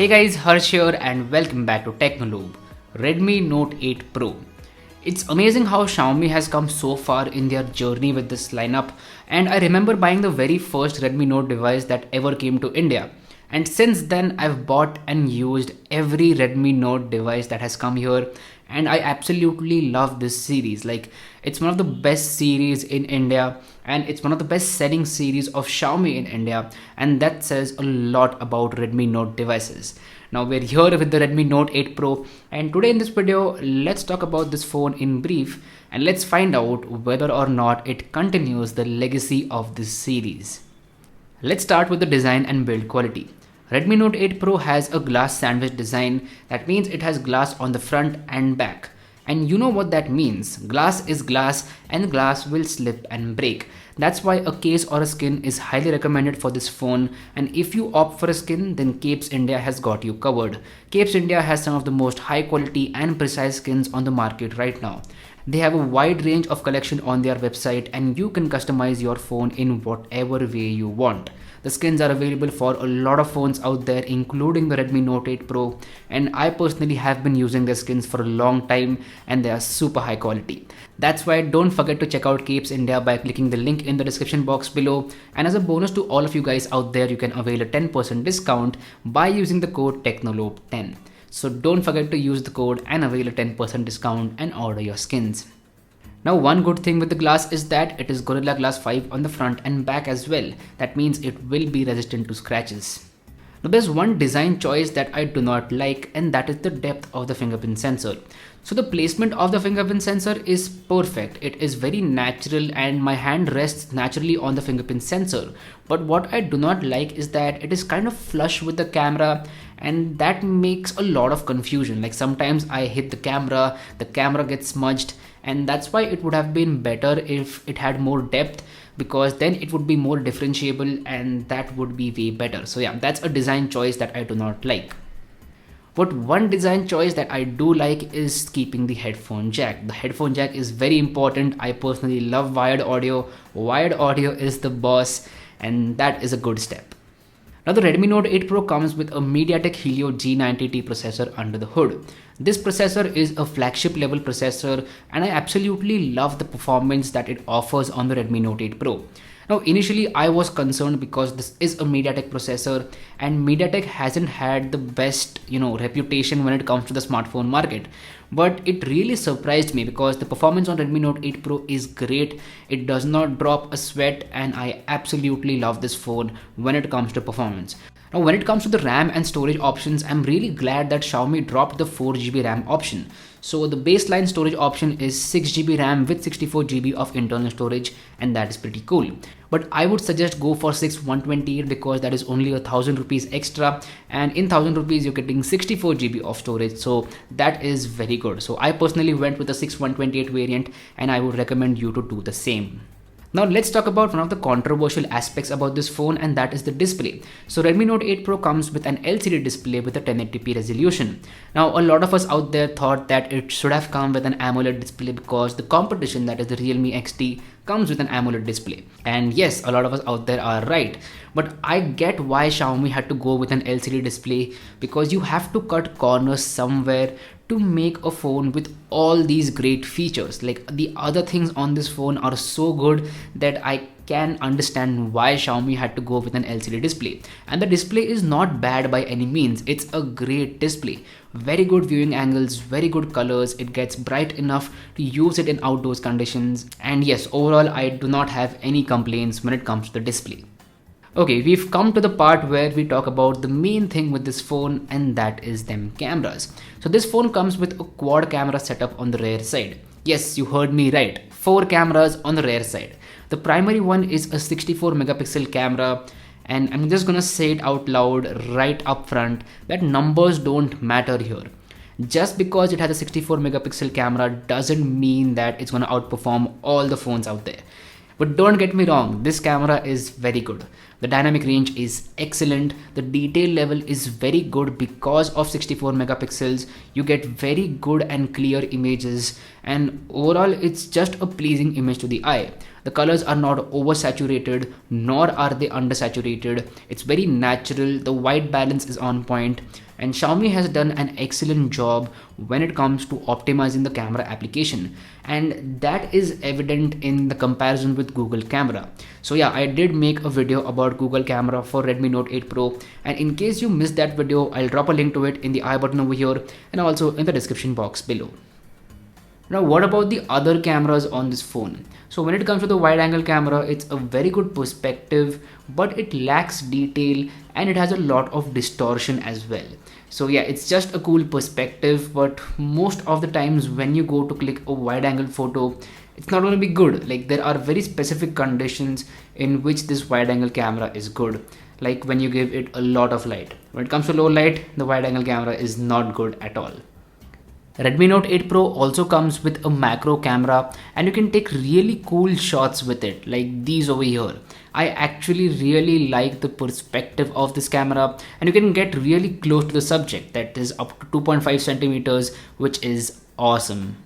Hey guys, Harsh here and welcome back to Technolobe. Redmi Note 8 Pro. It's amazing how Xiaomi has come so far in their journey with this lineup, and I remember buying the very first Redmi Note device that ever came to India. And since then, I've bought and used every Redmi Note device that has come here, and I absolutely love this series. Like, it's one of the best series in India, and it's one of the best selling series of Xiaomi in India, and that says a lot about Redmi Note devices. Now we're here with the Redmi Note 8 Pro, and today in this video let's talk about this phone in brief, and let's find out whether or not it continues the legacy of this series. Let's start with the design and build quality. Redmi Note 8 Pro has a glass sandwich design. That means it has glass on the front and back. And you know what that means. Glass is glass and glass will slip and break. That's why a case or a skin is highly recommended for this phone, and if you opt for a skin, then Capes India has got you covered. Capes India has some of the most high quality and precise skins on the market right now. They have a wide range of collection on their website, and you can customize your phone in whatever way you want. The skins are available for a lot of phones out there, including the Redmi Note 8 Pro, and I personally have been using their skins for a long time and they are super high quality. That's why don't forget to check out Capes India by clicking the link in the description box below, and as a bonus to all of you guys out there, you can avail a 10% discount by using the code Technolobe10. So don't forget to use the code and avail a 10% discount and order your skins. Now one good thing with the glass is that it is Gorilla Glass 5 on the front and back as well. That means it will be resistant to scratches. Now there's one design choice that I do not like, and that is the depth of the fingerprint sensor. So the placement of the fingerprint sensor is perfect. It is very natural and my hand rests naturally on the fingerprint sensor. But what I do not like is that it is kind of flush with the camera, and that makes a lot of confusion. Like sometimes I hit the camera gets smudged, and that's why it would have been better if it had more depth, because then it would be more differentiable and that would be way better. So yeah, that's a design choice that I do not like. But one design choice that I do like is keeping the headphone jack. The headphone jack is very important. I personally love wired audio. Wired audio is the boss, and that is a good step. Now the Redmi Note 8 Pro comes with a MediaTek Helio G90T processor under the hood. This processor is a flagship level processor, and I absolutely love the performance that it offers on the Redmi Note 8 Pro. Now initially I was concerned because this is a MediaTek processor, and MediaTek hasn't had the best reputation when it comes to the smartphone market. But it really surprised me because the performance on Redmi Note 8 Pro is great. It does not drop a sweat, and I absolutely love this phone when it comes to performance. Now when it comes to the RAM and storage options, I'm really glad that Xiaomi dropped the 4GB RAM option. So the baseline storage option is 6GB RAM with 64GB of internal storage, and that is pretty cool. But I would suggest go for 6128 because that is only 1,000 rupees extra, and in 1,000 rupees you're getting 64GB of storage, so that is very good. So I personally went with the 6128 variant, and I would recommend you to do the same. Now let's talk about one of the controversial aspects about this phone, and that is the display. So Redmi Note 8 Pro comes with an LCD display with a 1080p resolution. Now a lot of us out there thought that it should have come with an AMOLED display because the competition, that is the Realme XT, comes with an AMOLED display. And yes, a lot of us out there are right. But I get why Xiaomi had to go with an LCD display, because you have to cut corners somewhere to make a phone with all these great features. Like the other things on this phone are so good that I can understand why Xiaomi had to go with an LCD display. And the display is not bad by any means. It's a great display. Very good viewing angles, very good colors. It gets bright enough to use it in outdoors conditions. And yes, overall I do not have any complaints when it comes to the display. Okay, we've come to the part where we talk about the main thing with this phone, and that is them cameras. So this phone comes with a quad camera setup on the rear side. Yes, you heard me right. 4 cameras on the rear side. The primary one is a 64 megapixel camera, and I'm just gonna say it out loud right up front that numbers don't matter here. Just because it has a 64 megapixel camera doesn't mean that it's gonna outperform all the phones out there. But don't get me wrong, this camera is very good. The dynamic range is excellent. The detail level is very good because of 64 megapixels. You get very good and clear images, and overall it's just a pleasing image to the eye. The colors are not oversaturated nor are they undersaturated. It's very natural. The white balance is on point. and Xiaomi has done an excellent job when it comes to optimizing the camera application, and that is evident in the comparison with Google camera. So yeah, I did make a video about Google camera for Redmi Note 8 Pro, and in case you missed that video, I'll drop a link to it in the I button over here and also in the description box below. Now, what about the other cameras on this phone? So when it comes to the wide angle camera, it's a very good perspective, but it lacks detail and it has a lot of distortion as well. So yeah, it's just a cool perspective, but most of the times when you go to click a wide angle photo, it's not going to be good. Like, there are very specific conditions in which this wide angle camera is good. Like when you give it a lot of light. When it comes to low light, the wide angle camera is not good at all. Redmi Note 8 Pro also comes with a macro camera, and you can take really cool shots with it, like these over here. I actually really like the perspective of this camera, and you can get really close to the subject, that is up to 2.5 centimeters, which is awesome.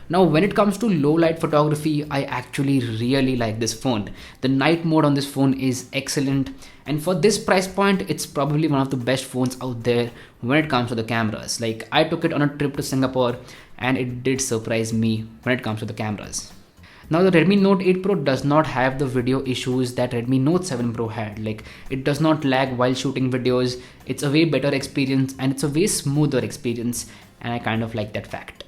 Now when it comes to low light photography, I actually really like this phone. The night mode on this phone is excellent, and for this price point, it's probably one of the best phones out there when it comes to the cameras. Like, I took it on a trip to Singapore and it did surprise me when it comes to the cameras. Now the Redmi Note 8 Pro does not have the video issues that Redmi Note 7 Pro had. Like, it does not lag while shooting videos. It's a way better experience and it's a way smoother experience, and I kind of like that fact.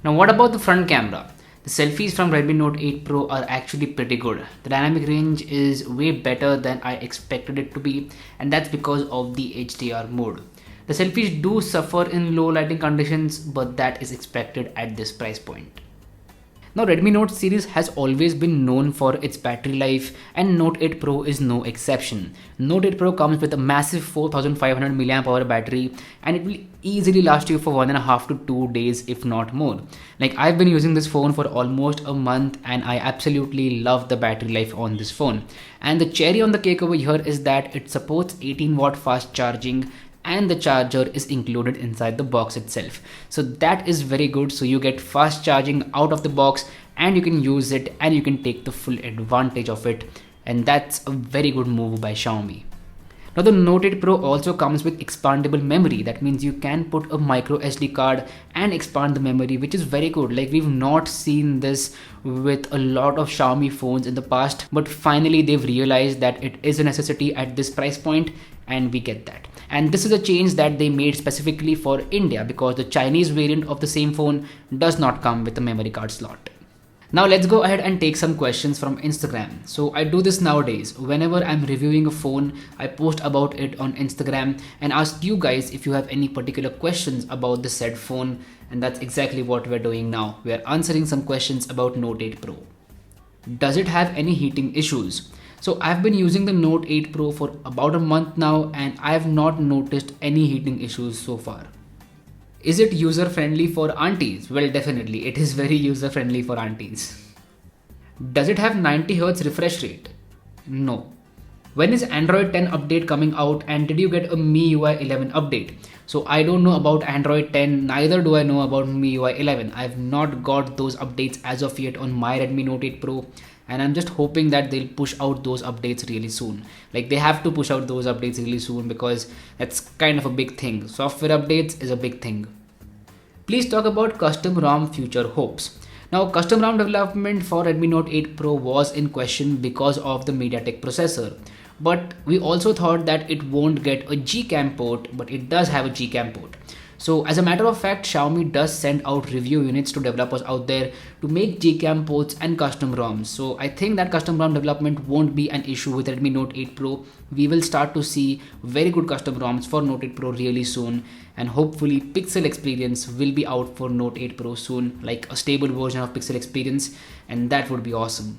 Now what about the front camera? The selfies from Redmi Note 8 Pro are actually pretty good. The dynamic range is way better than I expected it to be, and that's because of the HDR mode. The selfies do suffer in low lighting conditions, but that is expected at this price point. Now Redmi Note series has always been known for its battery life, and Note 8 Pro is no exception. Note 8 Pro comes with a massive 4500 mAh battery, and it will easily last you for 1.5 to 2 days if not more. Like, I've been using this phone for almost a month and I absolutely love the battery life on this phone. And the cherry on the cake over here is that it supports 18 watt fast charging, and the charger is included inside the box itself. So that is very good. So you get fast charging out of the box and you can use it and you can take the full advantage of it. And that's a very good move by Xiaomi. Now the Note 8 Pro also comes with expandable memory. That means you can put a micro SD card and expand the memory, which is very good. Like, we've not seen this with a lot of Xiaomi phones in the past, but finally they've realized that it is a necessity at this price point, and we get that. And this is a change that they made specifically for India, because the Chinese variant of the same phone does not come with a memory card slot. Now let's go ahead and take some questions from Instagram. So I do this nowadays. Whenever I'm reviewing a phone, I post about it on Instagram and ask you guys if you have any particular questions about the said phone, and that's exactly what we're doing now. We're answering some questions about Note 8 Pro. Does it have any heating issues? So I've been using the Note 8 Pro for about a month now and I have not noticed any heating issues so far. Is it user friendly for aunties? Well, definitely, it is very user friendly for aunties. Does it have 90Hz refresh rate? No. When is Android 10 update coming out, and did you get a MIUI 11 update? So I don't know about Android 10, neither do I know about MIUI 11. I've not got those updates as of yet on my Redmi Note 8 Pro, and I'm just hoping that they'll push out those updates really soon. Like, they have to push out those updates really soon because that's kind of a big thing. Software updates is a big thing. Please talk about custom ROM future hopes. Now, custom ROM development for Redmi Note 8 Pro was in question because of the MediaTek processor. But we also thought that it won't get a Gcam port, but it does have a Gcam port. So as a matter of fact, Xiaomi does send out review units to developers out there to make Gcam ports and custom ROMs. So I think that custom ROM development won't be an issue with Redmi Note 8 Pro. We will start to see very good custom ROMs for Note 8 Pro really soon, and hopefully Pixel Experience will be out for Note 8 Pro soon, like a stable version of Pixel Experience, and that would be awesome.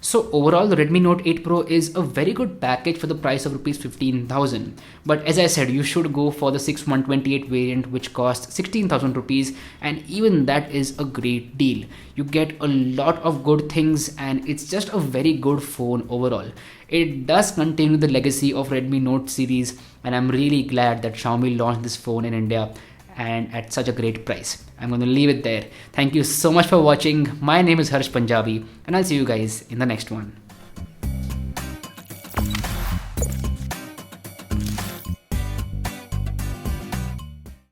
So overall, the Redmi Note 8 Pro is a very good package for the price of Rs 15,000. But as I said, you should go for the 6128 variant, which costs 16,000 rupees, and even that is a great deal. You get a lot of good things and it's just a very good phone overall. It does continue the legacy of Redmi Note series, and I'm really glad that Xiaomi launched this phone in India and at such a great price. I'm going to leave it there. Thank you so much for watching. My name is Harsh Punjabi, and I'll see you guys in the next one.